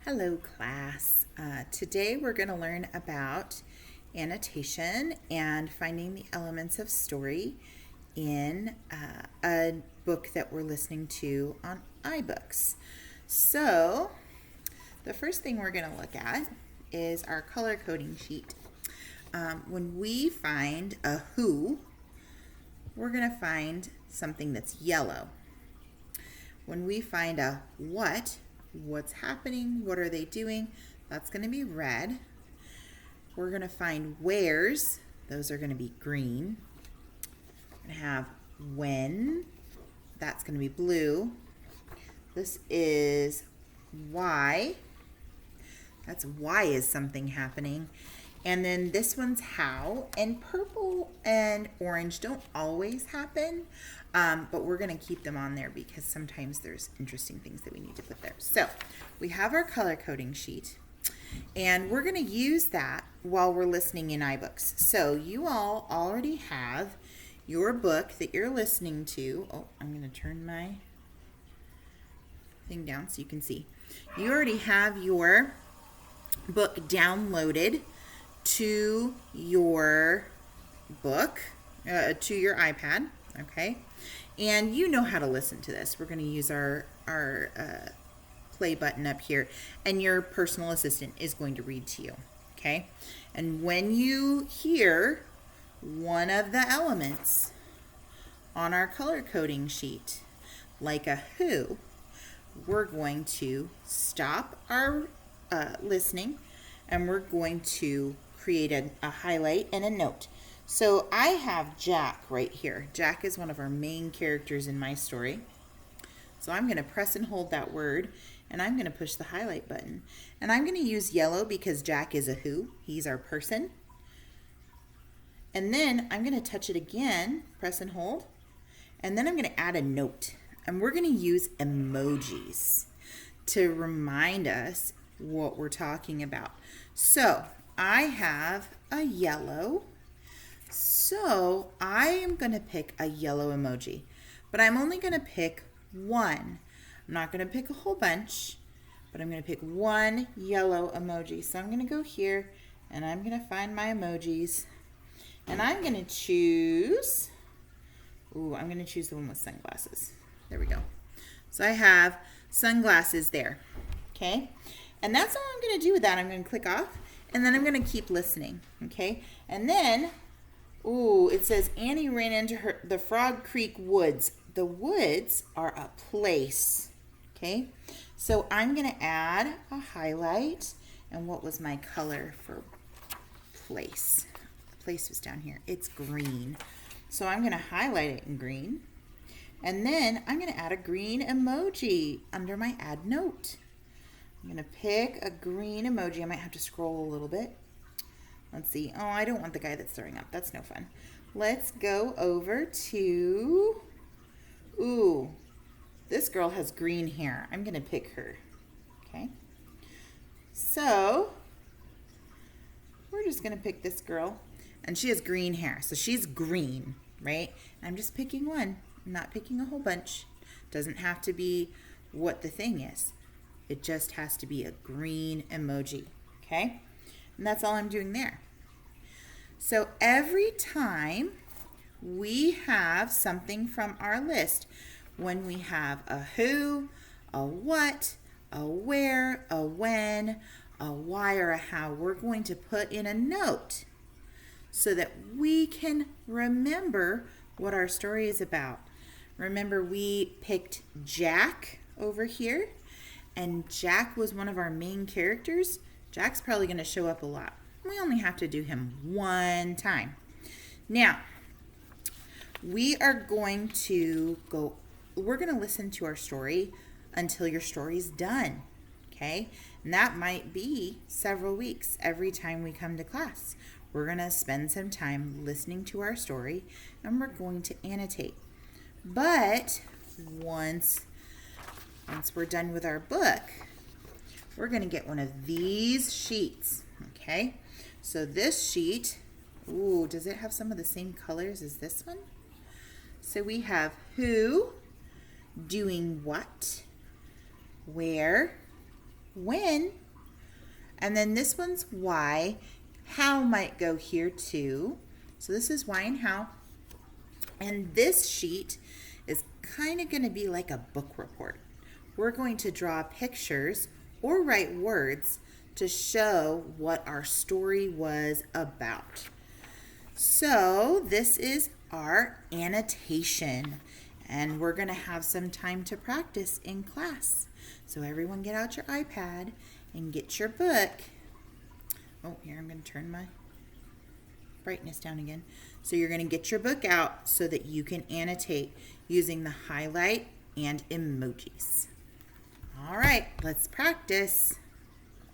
Hello class. Today we're going to learn about annotation and finding the elements of story in a book that we're listening to on iBooks. So the first thing we're going to look at is our color coding sheet. When we find a who, we're going to find something that's yellow. When we find a what's happening, what are they doing, that's going to be red. We're going to find where's, those are going to be green. We're going to have when, that's going to be blue. This is why, that's why is something happening. And then this one's how, and purple and orange don't always happen, but we're going to keep them on there because sometimes there's interesting things that we need to put there. So we have our color coding sheet, and we're going to use that while we're listening in iBooks. So you all already have your book that you're listening to. Oh, I'm going to turn my thing down so you can see. You already have your book downloaded to your book, to your iPad, okay? And you know how to listen to this. We're going to use our play button up here, and your personal assistant is going to read to you, okay? And when you hear one of the elements on our color coding sheet, like a who, we're going to stop our listening, and we're going to create a highlight and a note. So I have Jack right here. Jack is one of our main characters in my story. So I'm going to press and hold that word, and I'm going to push the highlight button. And I'm going to use yellow because Jack is a who. He's our person. And then I'm going to touch it again, press and hold, and then I'm going to add a note. And we're going to use emojis to remind us what we're talking about. So I have a yellow, so I am going to pick a yellow emoji, but I'm only going to pick one. I'm not going to pick a whole bunch, but I'm going to pick one yellow emoji. So I'm going to go here, and I'm going to find my emojis, and I'm going to choose, I'm going to choose the one with sunglasses. There we go. So I have sunglasses there, okay? And that's all I'm going to do with that. I'm going to click off, and then I'm going to keep listening, okay? And then, it says Annie ran into the Frog Creek woods. The woods are a place, okay? So I'm going to add a highlight. And what was my color for place? Place was down here. It's green. So I'm going to highlight it in green. And then I'm going to add a green emoji under my add note. I'm going to pick a green emoji. I might have to scroll a little bit. Let's see. Oh, I don't want the guy that's throwing up. That's no fun. Let's go over to, this girl has green hair. I'm going to pick her. Okay. So we're just going to pick this girl. And she has green hair. So she's green, right? I'm just picking one. I'm not picking a whole bunch. Doesn't have to be what the thing is. It just has to be a green emoji, okay? And that's all I'm doing there. So every time we have something from our list, when we have a who, a what, a where, a when, a why, or a how, we're going to put in a note so that we can remember what our story is about. Remember, we picked Jack over here, and Jack was one of our main characters. Jack's probably going to show up a lot. We only have to do him one time. Now, we're going to listen to our story until your story's done, okay? And that might be several weeks every time we come to class. We're going to spend some time listening to our story, and we're going to annotate. But once we're done with our book, we're going to get one of these sheets, okay? So this sheet, does it have some of the same colors as this one? So we have who, doing what, where, when. And then this one's why. How might go here too. So this is why and how. And this sheet is kind of going to be like a book report. We're going to draw pictures or write words to show what our story was about. So this is our annotation, and we're going to have some time to practice in class. So everyone get out your iPad and get your book. Oh, here, I'm going to turn my brightness down again. So you're going to get your book out so that you can annotate using the highlight and emojis. All right, let's practice.